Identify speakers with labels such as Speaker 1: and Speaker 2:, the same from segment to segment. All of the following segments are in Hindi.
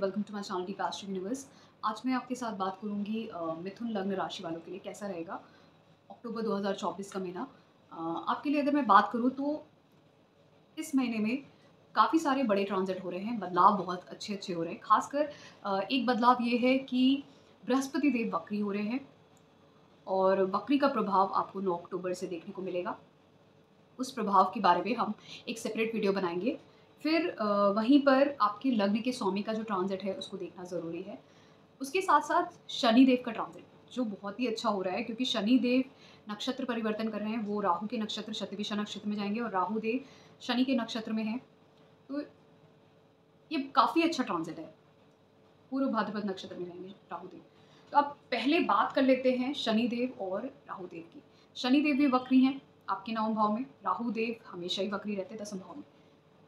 Speaker 1: Welcome to my channel the past universe. आज मैं आपके साथ बात करूंगी मिथुन लग्न राशि वालों के लिए कैसा रहेगा अक्टूबर 2024 का महीना। आपके लिए अगर मैं बात करूं तो इस महीने में काफ़ी सारे बड़े ट्रांजिट हो रहे हैं, बदलाव बहुत अच्छे अच्छे हो रहे हैं। खासकर एक बदलाव ये है कि बृहस्पति देव वक्री हो रहे हैं और वक्री का प्रभाव आपको 9 अक्टूबर से देखने को मिलेगा। उस प्रभाव के बारे में हम एक सेपरेट वीडियो बनाएंगे। फिर वहीं पर आपके लग्न के स्वामी का जो ट्रांजिट है उसको देखना ज़रूरी है। उसके साथ साथ शनि देव का ट्रांजिट जो बहुत ही अच्छा हो रहा है, क्योंकि शनि देव नक्षत्र परिवर्तन कर रहे हैं। वो राहु के नक्षत्र शतभिषा नक्षत्र में जाएंगे और राहु देव शनि के नक्षत्र में हैं। तो ये काफ़ी अच्छा ट्रांजिट है। पूर्व भाद्रपद नक्षत्र में रहेंगे राहु देव। तो अब पहले बात कर लेते हैं शनि देव और राहु देव की। शनि देव भी वक्री हैं आपके 9वें भाव में, राहु देव हमेशा ही वक्री रहते हैं 10वें भाव में।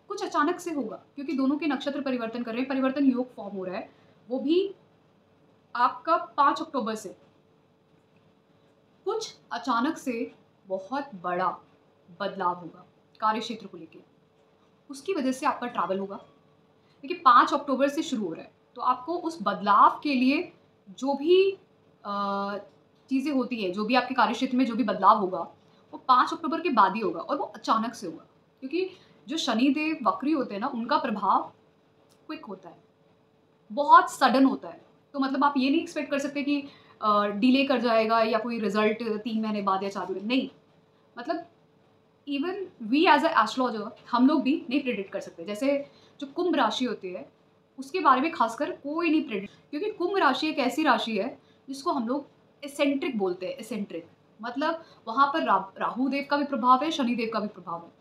Speaker 1: कुछ अचानक से होगा क्योंकि दोनों के नक्षत्र परिवर्तन कर रहे हैं, परिवर्तन योग फॉर्म हो रहा है, वो भी आपका 5 अक्टूबर से। कुछ अचानक से बहुत बड़ा बदलाव होगा कार्य क्षेत्र को लेकर, उसकी वजह से आपका ट्रैवल होगा। देखिए 5 अक्टूबर से शुरू हो रहा है, तो आपको उस बदलाव के लिए जो भी चीज़ें होती हैं, जो भी आपके कार्य क्षेत्र में जो भी बदलाव होगा वो 5 अक्टूबर के बाद ही होगा और वो अचानक से होगा। क्योंकि जो शनि देव वक्री होते हैं ना, उनका प्रभाव क्विक होता है, बहुत सडन होता है। तो मतलब आप ये नहीं एक्सपेक्ट कर सकते कि डिले कर जाएगा या कोई रिजल्ट 3 महीने बाद या 4 महीने, नहीं। मतलब even we as a astrologer हम लोग भी नहीं प्रेडिक्ट कर सकते। जैसे जो कुंभ राशि होती है उसके बारे में खासकर कोई नहीं प्रेडिक्ट, क्योंकि कुंभ राशि एक ऐसी राशि है जिसको हम लोग एसेंट्रिक बोलते हैं। एसेंट्रिक मतलब वहाँ पर राहु देव का भी प्रभाव है, शनि देव का भी प्रभाव है।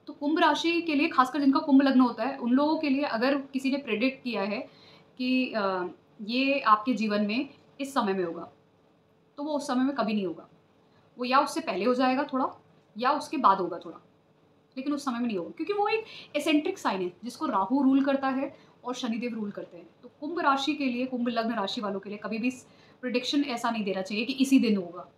Speaker 1: तो कुंभ राशि के लिए, खासकर जिनका कुंभ लग्न होता है, उन लोगों के लिए अगर किसी ने प्रेडिक्ट किया है कि ये आपके जीवन में इस समय में होगा, तो वो उस समय में कभी नहीं होगा। वो या उससे पहले हो जाएगा थोड़ा, या उसके बाद होगा थोड़ा, लेकिन उस समय में नहीं होगा, क्योंकि वो एक एसेंट्रिक साइन है जिसको राहु रूल करता है और शनिदेव रूल करते हैं। तो कुंभ राशि के लिए, कुंभ लग्न राशि वालों के लिए कभी भी प्रिडिक्शन ऐसा नहीं देना चाहिए कि इसी दिन होगा।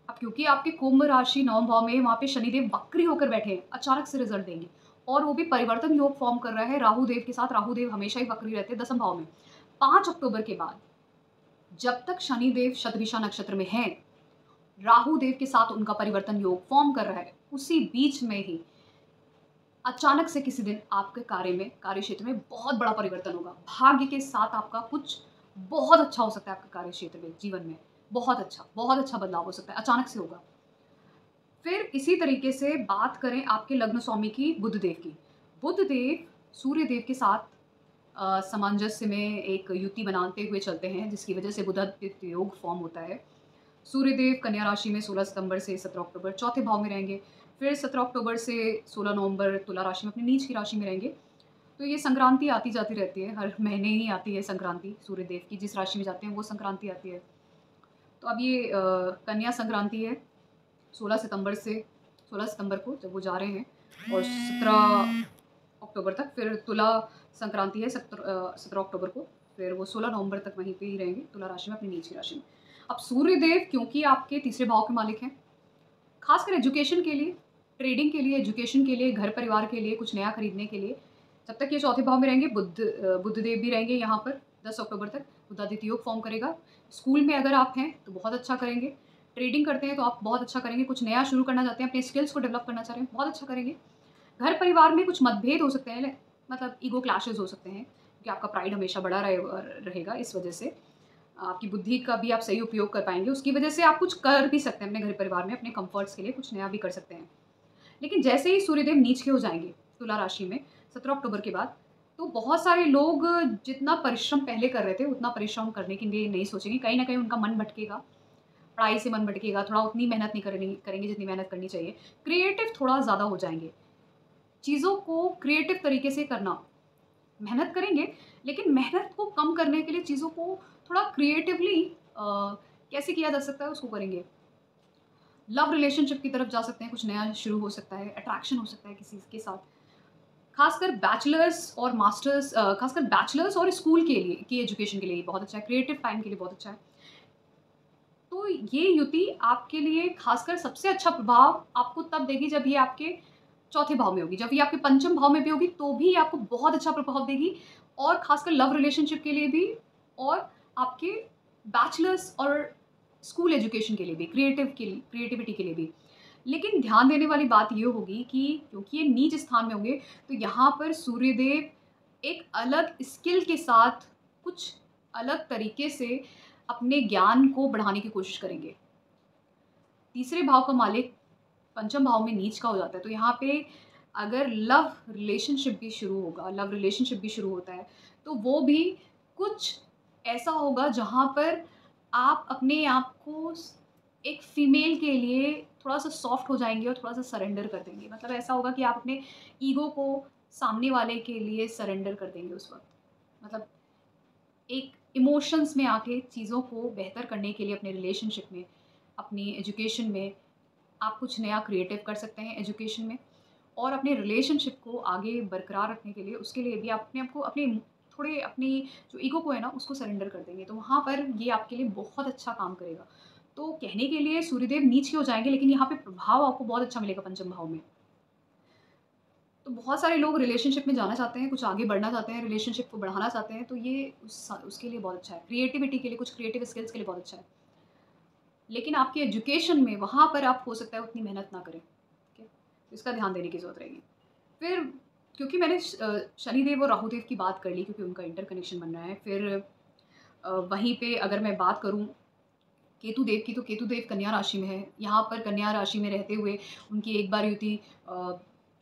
Speaker 1: अब क्योंकि आपके कुंभ राशि 9वें भाव में, वहाँ पे शनिदेव वक्री होकर बैठे हैं, अचानक से रिजल्ट देंगे और वो भी परिवर्तन योग फॉर्म कर रहा है राहु देव के साथ। राहु देव हमेशा ही वक्री रहते हैं 10वें भाव में। 5 अक्टूबर के बाद जब तक शनिदेव शतभिषा नक्षत्र में है, राहु देव के साथ उनका परिवर्तन योग फॉर्म कर रहा है, उसी बीच में ही अचानक से किसी दिन आपके कार्य क्षेत्र में बहुत बड़ा परिवर्तन होगा। भाग्य के साथ आपका कुछ बहुत अच्छा हो सकता है, आपके कार्य क्षेत्र में, जीवन में बहुत अच्छा बदलाव हो सकता है, अचानक से होगा। फिर इसी तरीके से बात करें आपके लग्न स्वामी की, बुध देव की। बुध देव सूर्य देव के साथ सामंजस्य में एक युति बनाते हुए चलते हैं, जिसकी वजह से बुधादित्य योग फॉर्म होता है। सूर्य देव कन्या राशि में 16 सितंबर से 17 अक्टूबर चौथे भाव में रहेंगे। फिर 17 अक्टूबर से 16 नवंबर तुला राशि में, अपनी नीच की राशि में रहेंगे। तो ये संक्रांति आती जाती रहती है, हर महीने ही आती है संक्रांति। सूर्य देव की जिस राशि में जाते हैं वो संक्रांति आती है। तो अब ये कन्या संक्रांति है 16 सितंबर को जब वो जा रहे हैं, और 17 अक्टूबर तक। फिर तुला संक्रांति है 17 अक्टूबर को, फिर वो 16 नवंबर तक वहीं पे ही रहेंगे तुला राशि में, अपनी नीच की राशि में। अब सूर्य देव क्योंकि आपके तीसरे भाव के मालिक हैं, खासकर एजुकेशन के लिए, ट्रेडिंग के लिए, एजुकेशन के लिए, घर परिवार के लिए, कुछ नया खरीदने के लिए, जब तक ये चौथे भाव में रहेंगे, बुध देव भी रहेंगे यहाँ पर 10 अक्टूबर तक। बुधादित्य योग फॉर्म करेगा। स्कूल में अगर आप हैं तो बहुत अच्छा करेंगे, ट्रेडिंग करते हैं तो आप बहुत अच्छा करेंगे, कुछ नया शुरू करना चाहते हैं, अपने स्किल्स को डेवलप करना चाह रहे हैं, बहुत अच्छा करेंगे। घर परिवार में कुछ मतभेद हो सकते हैं, मतलब ईगो क्लैशेस हो सकते हैं, क्योंकि आपका प्राइड हमेशा बड़ा रहेगा। इस वजह से आपकी बुद्धि का भी आप सही उपयोग कर पाएंगे, उसकी वजह से आप कुछ कर भी सकते हैं अपने घर परिवार में, अपने कंफर्ट्स के लिए कुछ नया भी कर सकते हैं। लेकिन जैसे ही सूर्यदेव नीच के हो जाएंगे तुला राशि में 17 अक्टूबर के बाद, तो बहुत सारे लोग जितना परिश्रम पहले कर रहे थे उतना परिश्रम करने के लिए नहीं सोचेंगे। कहीं ना कहीं उनका मन भटकेगा, पढ़ाई से मन भटकेगा, थोड़ा उतनी मेहनत नहीं करेंगे जितनी मेहनत करनी चाहिए। क्रिएटिव थोड़ा ज़्यादा हो जाएंगे, चीज़ों को क्रिएटिव तरीके से करना, मेहनत करेंगे लेकिन मेहनत को कम करने के लिए चीज़ों को थोड़ा क्रिएटिवली कैसे किया जा सकता है उसको करेंगे। लव रिलेशनशिप की तरफ जा सकते हैं, कुछ नया शुरू हो सकता है, अट्रैक्शन हो सकता है किसी के साथ। खासकर बैचलर्स और मास्टर्स, खासकर बैचलर्स और स्कूल के लिए की एजुकेशन के लिए बहुत अच्छा है, क्रिएटिव टाइम के लिए बहुत अच्छा है। तो ये युति आपके लिए खासकर सबसे अच्छा प्रभाव आपको तब देगी जब ये आपके चौथे भाव में होगी। जब ये आपके पंचम भाव में भी होगी तो भी आपको बहुत अच्छा प्रभाव देगी, और ख़ासकर लव रिलेशनशिप के लिए भी, और आपके बैचलर्स और स्कूल एजुकेशन के लिए भी, क्रिएटिविटी के लिए भी। लेकिन ध्यान देने वाली बात ये होगी कि क्योंकि ये नीच स्थान में होंगे, तो यहाँ पर सूर्यदेव एक अलग स्किल के साथ कुछ अलग तरीके से अपने ज्ञान को बढ़ाने की कोशिश करेंगे। तीसरे भाव का मालिक पंचम भाव में नीच का हो जाता है, तो यहाँ पे अगर लव रिलेशनशिप भी शुरू होता है, तो वो भी कुछ ऐसा होगा जहाँ पर आप अपने आप को एक फीमेल के लिए थोड़ा सा सॉफ्ट हो जाएंगे और थोड़ा सा सरेंडर कर देंगे। मतलब ऐसा होगा कि आप अपने ईगो को सामने वाले के लिए सरेंडर कर देंगे उस वक्त। मतलब एक इमोशंस में आके चीज़ों को बेहतर करने के लिए अपने रिलेशनशिप में, अपनी एजुकेशन में आप कुछ नया क्रिएटिव कर सकते हैं एजुकेशन में। और अपने रिलेशनशिप को आगे बरकरार रखने के लिए, उसके लिए भी आप अपने आप को अपनी जो ईगो को है ना, उसको सरेंडर कर देंगे, तो वहाँ पर ये आपके लिए बहुत अच्छा काम करेगा। तो कहने के लिए सूर्यदेव नीच के हो जाएंगे, लेकिन यहाँ पे प्रभाव आपको बहुत अच्छा मिलेगा पंचम भाव में। तो बहुत सारे लोग रिलेशनशिप में जाना चाहते हैं, कुछ आगे बढ़ना चाहते हैं, रिलेशनशिप को बढ़ाना चाहते हैं, तो ये उसके लिए बहुत अच्छा है। क्रिएटिविटी के लिए, कुछ क्रिएटिव स्किल्स के लिए बहुत अच्छा है। लेकिन आपकी एजुकेशन में वहाँ पर आप हो सकता है उतनी मेहनत ना करें, ठीक है, तो इसका ध्यान देने की ज़रूरत रहेगी। फिर क्योंकि मैंने शनिदेव और राहुदेव की बात कर ली, क्योंकि उनका इंटरकनेक्शन बन रहा है, फिर वहीं पे अगर मैं बात करूँ केतुदेव की, तो केतुदेव कन्या राशि में है। यहाँ पर कन्या राशि में रहते हुए उनकी एक बार युति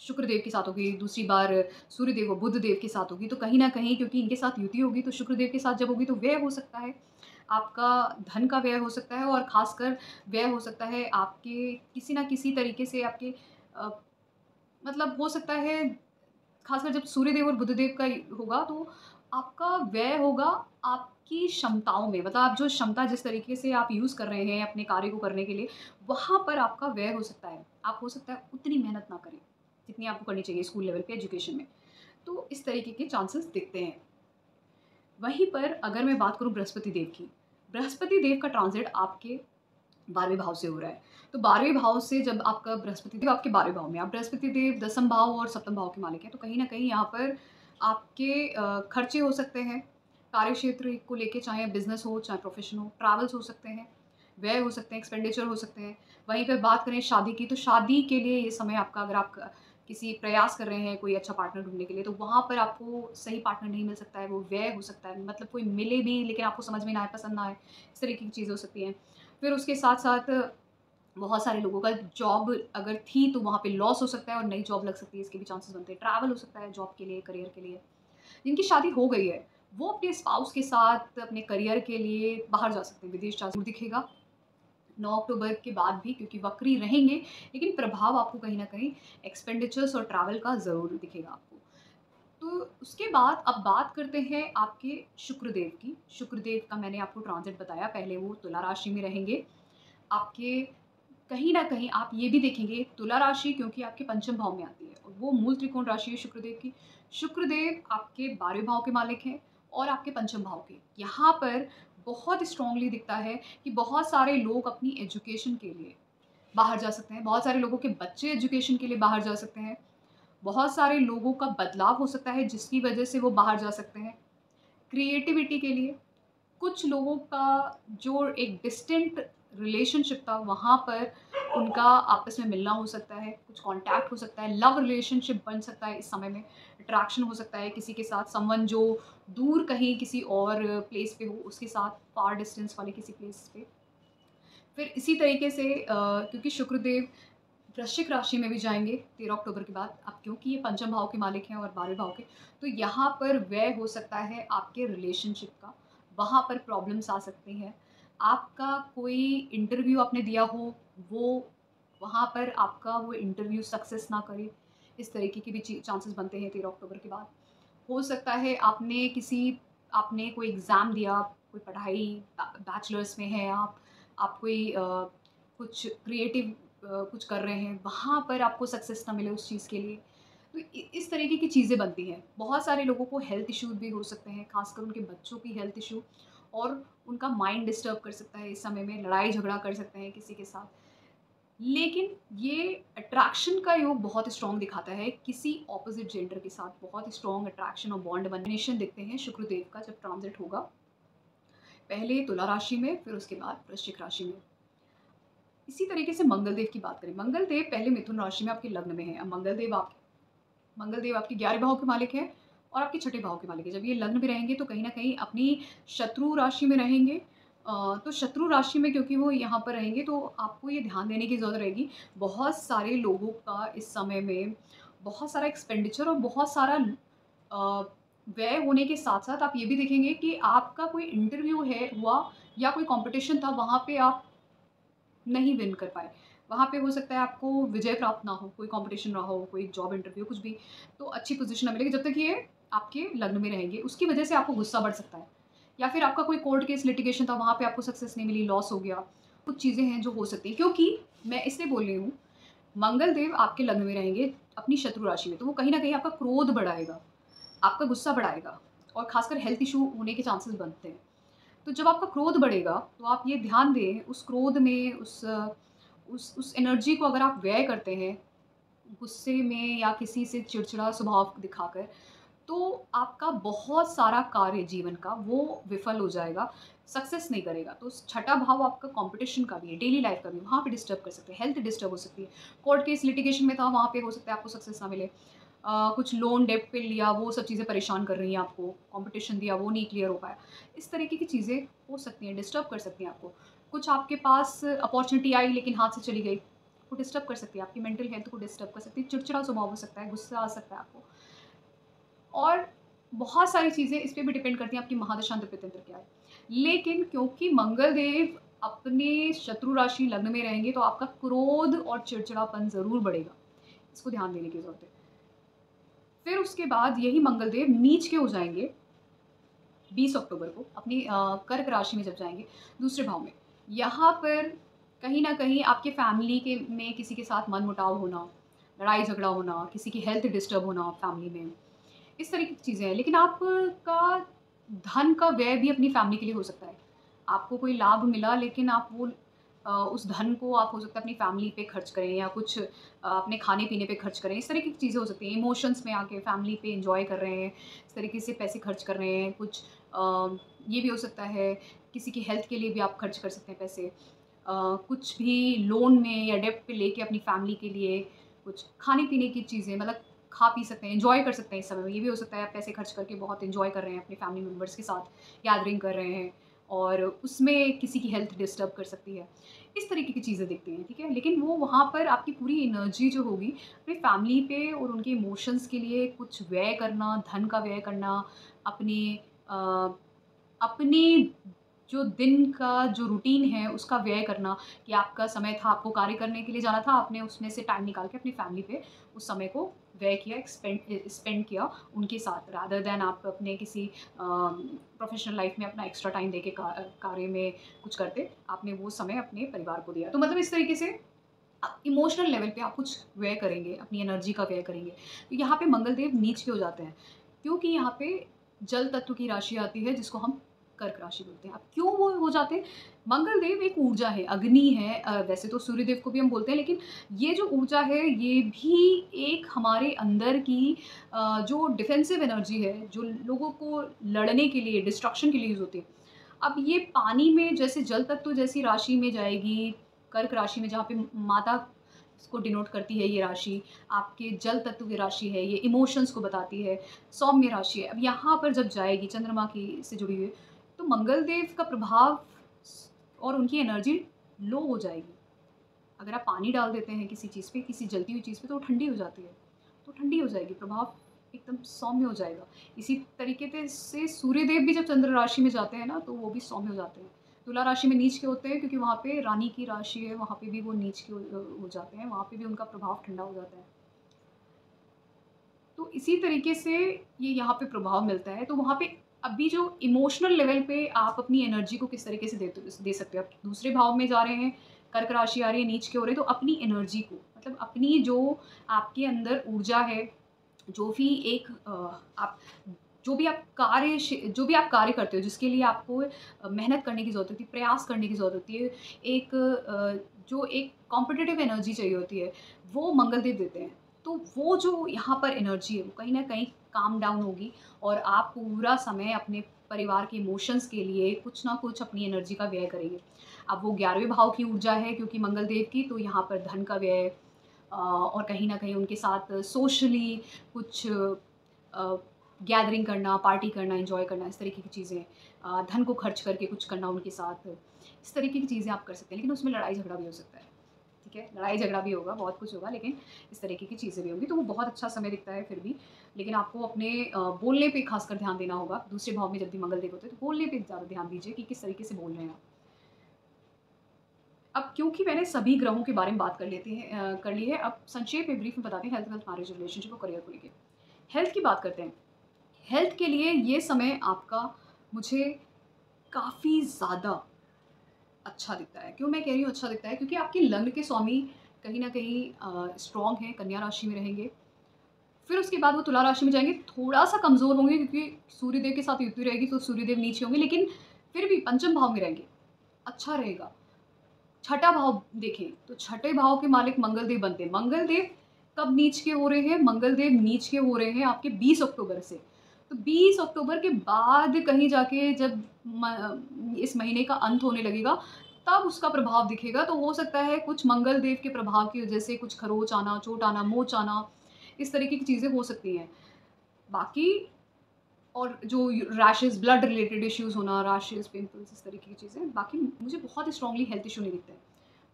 Speaker 1: शुक्रदेव के साथ होगी, दूसरी बार सूर्यदेव और बुधदेव के साथ होगी। तो कहीं ना कहीं क्योंकि इनके साथ युति होगी, तो शुक्रदेव के साथ जब होगी तो व्यय हो सकता है, आपका धन का व्यय हो सकता है, और ख़ासकर व्यय हो सकता है आपके किसी ना किसी तरीके से आपके मतलब हो सकता है, खासकर जब सूर्यदेव और बुधदेव का होगा, तो आपका व्यय होगा आपकी क्षमताओं में। मतलब आप जो क्षमता जिस तरीके से आप यूज़ कर रहे हैं अपने कार्य को करने के लिए, वहाँ पर आपका व्यय हो सकता है। आप हो सकता है उतनी मेहनत ना करें जितनी आपको करनी चाहिए स्कूल लेवल पे एजुकेशन में। तो इस तरीके के चांसेस दिखते हैं। वहीं पर अगर मैं बात करूँ बृहस्पति देव की, बृहस्पति देव का ट्रांजिट आपके 12वें भाव से हो रहा है। तो 12वें भाव से जब आपका बृहस्पति देव आपके 12वें भाव में, आप बृहस्पति देव दसम भाव और सप्तम भाव के मालिक हैं, तो कहीं न कहीं यहाँ पर आपके खर्चे हो सकते हैं, कार्यक्षेत्र को लेके, चाहे बिज़नेस हो, चाहे प्रोफ़ेशन हो, ट्रैवल्स हो सकते हैं, व्यय हो सकते हैं, एक्सपेंडिचर हो सकते हैं। वहीं पे बात करें शादी की, तो शादी के लिए ये समय आपका, अगर आप किसी प्रयास कर रहे हैं कोई अच्छा पार्टनर ढूँढने के लिए, तो वहाँ पर आपको सही पार्टनर नहीं मिल सकता है, वो व्यय हो सकता है। मतलब कोई मिले भी लेकिन आपको समझ में ना आए, पसंद ना आए, इस तरीके की चीज़ें हो सकती हैं। फिर उसके साथ-साथ बहुत सारे लोगों का जॉब अगर थी तो वहाँ पे लॉस हो सकता है और नई जॉब लग सकती है, इसके भी चांसेस बनते हैं। ट्रैवल हो सकता है जॉब के लिए, करियर के लिए। जिनकी शादी हो गई है, वो अपने स्पाउस के साथ अपने करियर के लिए बाहर जा सकते हैं, विदेश जा सकते हैं। दिखेगा 9 अक्टूबर के बाद भी, क्योंकि वक्री रहेंगे, लेकिन प्रभाव आपको कहीं न कहीं एक्सपेंडिचर्स और ट्रैवल का ज़रूर दिखेगा आपको। तो उसके बाद अब बात करते हैं आपके शुक्रदेव की। शुक्रदेव का मैंने आपको ट्रांज़िट बताया, पहले वो तुला राशि में रहेंगे। आपके कहीं न कहीं आप ये भी देखेंगे, तुला राशि क्योंकि आपके पंचम भाव में आती है और वो मूल त्रिकोण राशि है शुक्रदेव की। शुक्रदेव आपके 12वें भाव के मालिक हैं और आपके पंचम भाव के। यहाँ पर बहुत स्ट्रॉन्गली दिखता है कि बहुत सारे लोग अपनी एजुकेशन के लिए बाहर जा सकते हैं, बहुत सारे लोगों के बच्चे एजुकेशन के लिए बाहर जा सकते हैं, बहुत सारे लोगों का बदलाव हो सकता है जिसकी वजह से वो बाहर जा सकते हैं। क्रिएटिविटी के लिए कुछ लोगों का जो एक डिस्टेंट रिलेशनशिप था, वहाँ पर उनका आपस में मिलना हो सकता है, कुछ कॉन्टैक्ट हो सकता है, लव रिलेशनशिप बन सकता है इस समय में, अट्रैक्शन हो सकता है किसी के साथ, समवन जो दूर कहीं किसी और प्लेस पे हो, उसके साथ फार डिस्टेंस वाले किसी प्लेस पे। फिर इसी तरीके से क्योंकि शुक्रदेव वृश्चिक राशि में भी जाएँगे 13 अक्टूबर के बाद। अब क्योंकि ये पंचम भाव के मालिक हैं और 12वें भाव के, तो यहाँ पर व्यय हो सकता है आपके रिलेशनशिप का, वहाँ पर प्रॉब्लम्स आ सकती हैं। आपका कोई इंटरव्यू आपने दिया हो, वो वहाँ पर आपका वो इंटरव्यू सक्सेस ना करे, इस तरीके के भी चांसेस बनते हैं 13 अक्टूबर के बाद। हो सकता है आपने कोई एग्ज़ाम दिया, कोई पढ़ाई बैचलर्स में हैं आप कोई कुछ क्रिएटिव कुछ कर रहे हैं, वहाँ पर आपको सक्सेस ना मिले उस चीज़ के लिए। तो इस तरीके की चीज़ें बनती हैं। बहुत सारे लोगों को हेल्थ इश्यूज़ भी हो सकते हैं, ख़ासकर उनके बच्चों की हेल्थ इश्यू, और उनका माइंड डिस्टर्ब कर सकता है इस समय में, लड़ाई झगड़ा कर सकते हैं किसी के साथ। लेकिन ये अट्रैक्शन का योग बहुत स्ट्रॉन्ग दिखाता है, किसी ऑपोजिट जेंडर के साथ बहुत स्ट्रॉन्ग अट्रैक्शन और बॉन्ड कॉम्बिनेशन दिखते हैं शुक्रदेव का जब ट्रांजिट होगा, पहले तुला राशि में, फिर उसके बाद वृश्चिक राशि में। इसी तरीके से मंगलदेव की बात करें, मंगलदेव पहले मिथुन राशि में आपके लग्न में है। अब मंगलदेव आपके 11 भाव के मालिक है और आपके छठे भाव के मालिक है। जब ये लग्न में रहेंगे तो कहीं ना कहीं अपनी शत्रु राशि में रहेंगे। तो शत्रु राशि में क्योंकि वो यहाँ पर रहेंगे तो आपको ये ध्यान देने की ज़रूरत रहेगी, बहुत सारे लोगों का इस समय में बहुत सारा एक्सपेंडिचर और बहुत सारा अ, व्यय होने के साथ साथ आप ये भी देखेंगे कि आपका कोई इंटरव्यू है हुआ या कोई कंपटीशन था, वहाँ पे आप नहीं विन कर पाए। वहाँ पे हो सकता है आपको विजय प्राप्त ना हो, कोई कॉम्पिटिशन रहा हो, कोई जॉब इंटरव्यू कुछ भी, तो अच्छी पोज़ीशन ना मिलेगी जब तक ये आपके लग्न में रहेंगे। उसकी वजह से आपको गुस्सा बढ़ सकता है या फिर आपका कोई कोर्ट केस लिटिगेशन था, वहाँ पे आपको सक्सेस नहीं मिली, लॉस हो गया। कुछ चीज़ें हैं जो हो सकती हैं, क्योंकि मैं इसलिए बोल रही हूँ, मंगलदेव आपके लग्न में रहेंगे अपनी शत्रु राशि में, तो वो कहीं न कहीं आपका क्रोध बढ़ाएगा, आपका गुस्सा बढ़ाएगा और ख़ासकर हेल्थ इश्यू होने के चांसेस बनते हैं। तो जब आपका क्रोध बढ़ेगा तो आप ये ध्यान दें, उस क्रोध में उस एनर्जी को अगर आप व्यय करते हैं गुस्से में या किसी से चिड़चिड़ा स्वभाव दिखाकर, तो आपका बहुत सारा कार्य जीवन का वो विफल हो जाएगा, सक्सेस नहीं करेगा। तो छठा भाव आपका कंपटीशन का भी है, डेली लाइफ का भी, वहाँ पे डिस्टर्ब कर सकते हैं, हेल्थ डिस्टर्ब हो सकती है। कोर्ट केस लिटिगेशन में था, वहाँ पे हो सकता है आपको सक्सेस ना मिले। कुछ लोन डेब्ट पे लिया, वो सब चीज़ें परेशान कर रही हैं आपको, कंपटीशन दिया वो नहीं क्लियर हो पाया। इस तरीके की चीज़ें हो सकती हैं, डिस्टर्ब कर सकती हैं आपको। कुछ आपके पास अपॉर्च्युनिटी आई लेकिन हाथ से चली गई, वो डिस्टर्ब कर सकती है, आपकी मेंटल हेल्थ को डिस्टर्ब कर सकती है, चिड़चिड़ा स्वभाव हो सकता है, गुस्सा आ सकता है आपको। और बहुत सारी चीज़ें इस पे भी डिपेंड करती हैं आपकी महादशा अंतर्पितंत्र क्या है। लेकिन क्योंकि मंगलदेव अपने शत्रु राशि लग्न में रहेंगे तो आपका क्रोध और चिड़चिड़ापन ज़रूर बढ़ेगा। इसको ध्यान देने की ज़रूरत है। फिर उसके बाद यही मंगलदेव नीच के हो जाएँगे 20 अक्टूबर को अपनी कर्क राशि में जब जाएँगे दूसरे भाव में। यहाँ पर कहीं न कहीं आपके फैमिली के में किसी के साथ मनमुटाव होना, लड़ाई-झगड़ा होना, किसी की हेल्थ डिस्टर्ब होना फैमिली में, इस तरह की चीज़ें हैं। लेकिन आपका धन का व्यय भी अपनी फैमिली के लिए हो सकता है। आपको कोई लाभ मिला लेकिन आप वो उस धन को आप हो सकता है अपनी फैमिली पे खर्च करें या कुछ अपने खाने-पीने पे खर्च करें। इस तरह की चीज़ें हो सकती हैं। इमोशंस में आके फैमिली पे एन्जॉय कर रहे हैं, इस तरीके से पैसे खर्च कर रहे हैं। कुछ ये भी हो सकता है किसी की हेल्थ के लिए भी आप खर्च कर सकते हैं पैसे। कुछ भी लोन में या डेब्ट पे लेके अपनी फैमिली के लिए कुछ खाने-पीने की चीज़ें मतलब खा पी सकते हैं, एन्जॉय कर सकते हैं इस समय में। ये भी हो सकता है आप पैसे खर्च करके बहुत एन्जॉय कर रहे हैं अपने फैमिली मेंबर्स के साथ, गैदरिंग कर रहे हैं और उसमें किसी की हेल्थ डिस्टर्ब कर सकती है। इस तरीके की चीज़ें दिखती हैं, ठीक है? लेकिन वो वहाँ पर आपकी पूरी एनर्जी जो होगी अपनी फैमिली पे और उनके इमोशंस के लिए कुछ व्यय करना, धन का व्यय करना, अपनी अ, अपनी जो दिन का जो रूटीन है उसका व्यय करना, कि आपका समय था, आपको कार्य करने के लिए जाना था, आपने उसमें से टाइम निकाल के अपनी फैमिली पे उस समय को व्यय किया, स्पेंड किया उनके साथ, रादर देन आप अपने किसी प्रोफेशनल लाइफ में अपना एक्स्ट्रा टाइम देके कार्य में कुछ करते, आपने वो समय अपने परिवार को दिया। तो मतलब इस तरीके से इमोशनल लेवल पे आप कुछ व्यय करेंगे, अपनी एनर्जी का व्यय करेंगे। तो यहाँ पे मंगलदेव नीच के हो जाते हैं, क्योंकि यहाँ पे जल तत्व की राशि आती है जिसको हम कर्क राशि बोलते हैं। अब क्यों वो हो जाते हैं? मंगलदेव एक ऊर्जा है, अग्नि है, वैसे तो सूर्यदेव को भी हम बोलते हैं, लेकिन ये जो ऊर्जा है ये भी एक हमारे अंदर की जो डिफेंसिव एनर्जी है, जो लोगों को लड़ने के लिए, डिस्ट्रक्शन के लिए यूज़ होती है। अब ये पानी में जैसे जल तत्व जैसी राशि में जाएगी, कर्क राशि में, जहाँ पे माता को डिनोट करती है ये राशि, आपके जल तत्व की राशि है, ये इमोशंस को बताती है, सौम्य राशि है। अब यहाँ पर जब जाएगी चंद्रमा की से जुड़ी हुई, तो मंगलदेव का प्रभाव और उनकी एनर्जी लो हो जाएगी। अगर आप पानी डाल देते हैं किसी चीज़ पे, किसी जलती हुई चीज़ पे, तो वो ठंडी हो जाती है, तो ठंडी हो जाएगी, प्रभाव एकदम सौम्य हो जाएगा। इसी तरीके से सूर्यदेव भी जब चंद्र राशि में जाते हैं ना, तो वो भी सौम्य हो जाते हैं। तुला राशि में नीच के होते हैं क्योंकि वहाँ पे रानी की राशि है, वहाँ पे भी वो नीच के हो जाते हैं, वहाँ पे भी उनका प्रभाव ठंडा हो जाता है। तो इसी तरीके से ये यहाँ पे प्रभाव मिलता है। तो वहाँ पे अभी जो इमोशनल लेवल पे आप अपनी एनर्जी को किस तरीके से दे सकते हो। आप दूसरे भाव में जा रहे हैं, कर्क राशि आ रही है, नीच के हो रहे हैं, तो अपनी एनर्जी को, मतलब अपनी जो आपके अंदर ऊर्जा है, जो भी एक आप जो भी आप कार्य करते हो, जिसके लिए आपको मेहनत करने की ज़रूरत होती है, प्रयास करने की ज़रूरत होती है, एक जो एक कॉम्पिटिटिव एनर्जी चाहिए होती है वो मंगल देव देते हैं। तो वो जो यहाँ पर एनर्जी है वो कहीं न कहीं काम डाउन होगी और आप पूरा समय अपने परिवार के इमोशंस के लिए कुछ ना कुछ अपनी एनर्जी का व्यय करेंगे। अब वो 11वें भाव की ऊर्जा है क्योंकि मंगल देव की, तो यहाँ पर धन का व्यय और कहीं न कहीं उनके साथ सोशली कुछ गैदरिंग करना, पार्टी करना, एन्जॉय करना, इस तरीके की चीज़ें, धन को खर्च करके कुछ करना उनके साथ, इस तरीके की चीज़ें आप कर सकते हैं। लेकिन उसमें लड़ाई-झगड़ा भी हो सकता है, ठीक है? लड़ाई-झगड़ा भी होगा, बहुत कुछ होगा, लेकिन इस तरीके की चीज़ें भी होंगी, तो वो बहुत अच्छा समय दिखता है फिर भी। लेकिन आपको अपने बोलने पे खासकर ध्यान देना होगा। दूसरे भाव में जब भी मंगल देव होते हैं, तो बोलने पे ज़्यादा ध्यान दीजिए कि किस तरीके से बोल रहे हैं आप। अब क्योंकि मैंने सभी ग्रहों के बारे में बात कर ली है, अब संक्षेप में ब्रीफ में बताते हैं हेल्थ, वेल्थ, मैरिज, रिलेशनशिप और करियर को लेके। हेल्थ की बात करते हैं। हेल्थ के लिए ये समय आपका मुझे काफ़ी ज़्यादा अच्छा दिखता है। क्यों मैं कह रही हूँ अच्छा दिखता है? क्योंकि आपके लग्न के स्वामी कहीं न कहीं स्ट्रॉन्ग हैं, कन्या राशि में रहेंगे। फिर उसके बाद वो तुला राशि में जाएँगे, थोड़ा-सा कमज़ोर होंगे क्योंकि सूर्यदेव के साथ युति रहेगी, तो सूर्यदेव नीचे होंगे, लेकिन फिर भी पंचम भाव में रहेंगे, अच्छा रहेगा। छठा भाव देखें, तो छठे भाव के मालिक मंगलदेव बनते हैं। मंगलदेव कब नीच के हो रहे हैं? मंगलदेव नीच के हो रहे हैं आपके 20 अक्टूबर से। तो 20 अक्टूबर के बाद कहीं जाके जब इस महीने का अंत होने लगेगा, तब उसका प्रभाव दिखेगा। तो हो सकता है कुछ मंगलदेव के प्रभाव की वजह से कुछ खरोच आना, चोट आना, मोच आना, इस तरीके की चीज़ें हो सकती हैं। बाकी और जो रैशेज़, ब्लड रिलेटेड इश्यूज़ होना, रैशेज़, पिंपल्स, इस तरीके की चीज़ें, बाकी मुझे बहुत स्ट्रॉन्गली हेल्थ इश्यू नहीं दिखते हैं।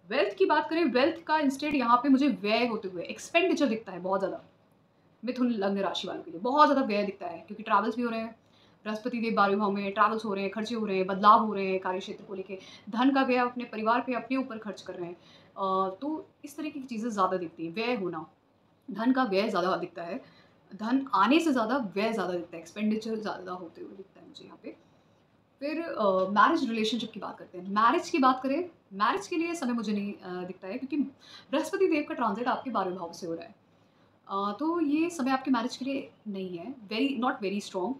Speaker 1: वेल्थ की बात करें, वेल्थ का इंस्टेड यहाँ पे मुझे व्यय होते हुए एक्सपेंडिचर दिखता है बहुत ज़्यादा। मिथुन लग्न राशि वालों के लिए बहुत ज़्यादा व्यय दिखता है क्योंकि ट्रैवल्स भी हो रहे हैं। बृहस्पति देव 12वें भाव में, ट्रैवल्स हो रहे हैं, खर्चे हो रहे हैं, बदलाव हो रहे हैं कार्यक्षेत्र को लेके। धन का व्यय अपने परिवार पे, अपने ऊपर खर्च कर रहे हैं। तो इस तरीके की चीज़ें ज़्यादा दिखती हैं, व्यय होना। धन का व्यय ज़्यादा दिखता है। धन आने से ज़्यादा व्यय ज़्यादा दिखता है, एक्सपेंडिचर ज़्यादा होते हुए दिखता है मुझे यहाँ पे। फिर मैरिज रिलेशनशिप की बात करते हैं। मैरिज की बात करें, मैरिज के लिए समय मुझे नहीं दिखता है क्योंकि बृहस्पति देव का ट्रांज़िट आपके 12वें भाव से हो रहा है। तो ये समय आपके मैरिज के लिए नहीं है, very not very strong.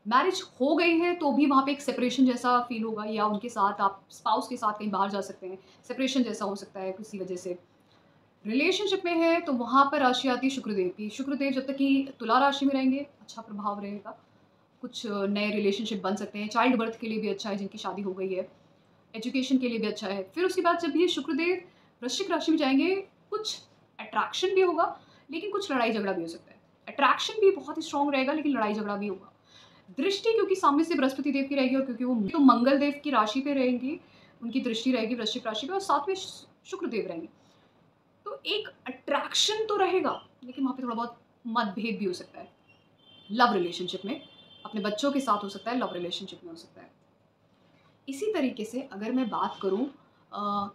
Speaker 1: Marriage हो गई है तो भी वहाँ पे एक सेपरेशन जैसा फ़ील होगा या उनके साथ आप स्पाउस के साथ कहीं बाहर जा सकते हैं, सेपरेशन जैसा हो सकता है किसी वजह से। रिलेशनशिप में है तो वहाँ पर राशि आती है शुक्रदेव की। शुक्रदेव जब तक कि तुला राशि में रहेंगे, अच्छा प्रभाव रहेगा। कुछ नए रिलेशनशिप बन सकते हैं, चाइल्ड बर्थ के लिए भी अच्छा है जिनकी शादी हो गई है, एजुकेशन के लिए भी अच्छा है। फिर उसके बाद जब ये शुक्रदेव वृश्चिक राशि में जाएँगे, कुछ अट्रैक्शन भी होगा, लेकिन कुछ लड़ाई-झगड़ा भी हो सकता है। अट्रैक्शन भी बहुत ही स्ट्रॉन्ग रहेगा लेकिन लड़ाई-झगड़ा भी होगा। दृष्टि क्योंकि सामने से बृहस्पति देव की रहेगी और क्योंकि वो तो मंगल देव की राशि पे रहेंगी, उनकी दृष्टि रहेगी वृश्चिक राशि पे और साथ में शुक्रदेव रहेंगे। तो एक अट्रैक्शन तो रहेगा, लेकिन वहाँ पे थोड़ा बहुत मतभेद भी हो सकता है। लव रिलेशनशिप में, अपने बच्चों के साथ हो सकता है, लव रिलेशनशिप में हो सकता है। इसी तरीके से अगर मैं बात करूँ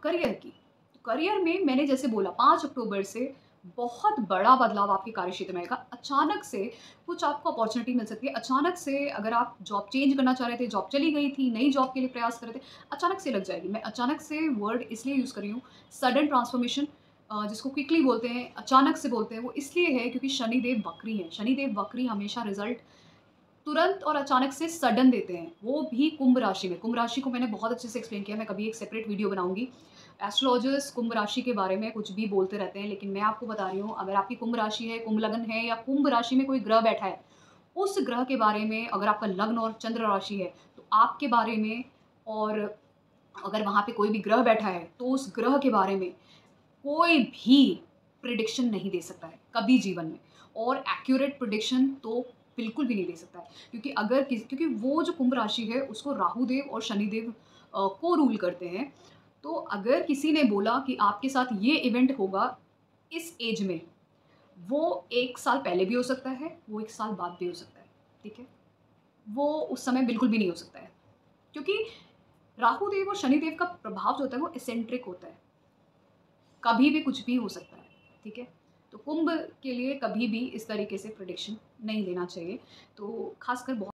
Speaker 1: करियर की, तो करियर में मैंने जैसे बोला 5 अक्टूबर से बहुत बड़ा बदलाव आपके कार्यक्षेत्र में आएगा। अचानक से कुछ आपको अपॉर्च्युनिटी मिल सकती है। अचानक से अगर आप जॉब चेंज करना चाह रहे थे, जॉब चली गई थी, नई जॉब के लिए प्रयास कर रहे थे, अचानक से लग जाएगी। मैं अचानक से वर्ड इसलिए यूज़ कर रही हूँ, सडन ट्रांसफॉर्मेशन जिसको क्विकली बोलते हैं, अचानक से बोलते हैं, वो इसलिए है क्योंकि शनिदेव वक्री हैं। शनिदेव वक्री हमेशा रिज़ल्ट तुरंत और अचानक से सडन देते हैं, वो भी कुंभ राशि में। कुंभ राशि को मैंने बहुत अच्छे से एक्सप्लेन किया, मैं कभी एक सेपरेट वीडियो बनाऊँगी। एस्ट्रोलॉजर्स कुंभ राशि के बारे में कुछ भी बोलते रहते हैं, लेकिन मैं आपको बता रही हूँ, अगर आपकी कुंभ राशि है, कुंभ लग्न है या कुंभ राशि में कोई ग्रह बैठा है, उस ग्रह के बारे में अगर आपका लग्न और चंद्र राशि है, तो आपके बारे में और अगर वहाँ पे कोई भी ग्रह बैठा है, तो उस ग्रह के बारे में कोई भी प्रिडिक्शन नहीं दे सकता है, कभी जीवन में। और एक्यूरेट प्रिडिक्शन तो बिल्कुल भी नहीं दे सकता है क्योंकि क्योंकि वो जो कुंभ राशि है उसको राहु देव और शनिदेव को रूल करते हैं। तो अगर किसी ने बोला कि आपके साथ ये इवेंट होगा इस एज में, वो 1 साल पहले भी हो सकता है, वो 1 साल बाद भी हो सकता है, ठीक है? वो उस समय बिल्कुल भी नहीं हो सकता है क्योंकि राहु देव और शनिदेव का प्रभाव जो होता है वो एसेंट्रिक होता है। कभी भी कुछ भी हो सकता है, ठीक है? तो कुंभ के लिए कभी भी इस तरीके से प्रेडिक्शन नहीं देना चाहिए। तो खासकर बहुत